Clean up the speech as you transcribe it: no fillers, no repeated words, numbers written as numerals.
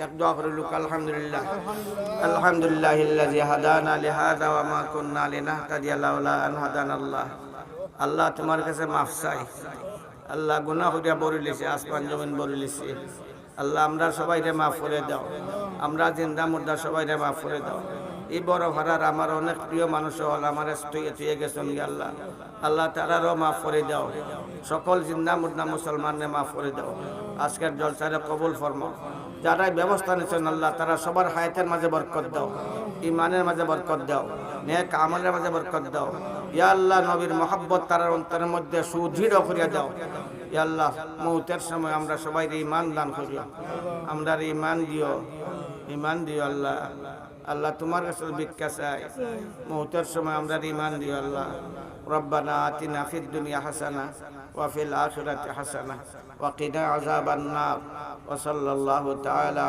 এক দোয়া করে লোক আলহামদুলিল্লাহ আলহামদুলিল্লাহিল্লাযী হাদানা লিহাযা ওয়া মা কুন্না লিনাহতাদিয়া লাউলা আন হাদানাল্লাহ। আল্লাহ তোমার কাছে মাফ চাই। আল্লাহ গুনাহ করিয়া বড় লিছি, আসমান জমিন বড় লিছি। আল্লাহ আমরা সবাইরে মাফ করে দাও, আমরা জিন্দা মুর্দা সবাইরে মাফ করে দাও। এই বড় ভাড়ার আমার অনেক প্রিয় মানুষ হল আমার তুই গেছেন আল্লাহ, আল্লাহ তারারও মাফ করে দাও। সকল জিন্দা মুর্দা মুসলমানরে মাফ করে দাও। আজকের জলসারে কবুল ফরমাও। যারাই ব্যবস্থা নিচ্ছেন আল্লাহ তারা সবার হায়াতের মাঝে বরকত দাও, ইমানের মাঝে বরকত দাও, নেক আমলের মাঝে বরকত দাও। ইয়া আল্লাহ নবীর মহব্বত তার অন্তরের মধ্যে সুদৃঢ় করিয়া দাও। ইয়া আল্লাহ মৌতের সময় আমরা সবাই ঈমান দান করিও, আমরা ঈমান দিও, ঈমান দিও আল্লাহ। আল্লাহ তোমার কাছে ভিক্ষা চাই, মৌতের সময় আমরা ঈমান দিও আল্লাহ। রব্বানা আতিনা ফিদ দুনিয়া হাসানা ওয়া ফিল আখিরাতি হাসানা ওয়া কিনা আযাবান নার ওয়া সাল্লাল্লাহু তাআলা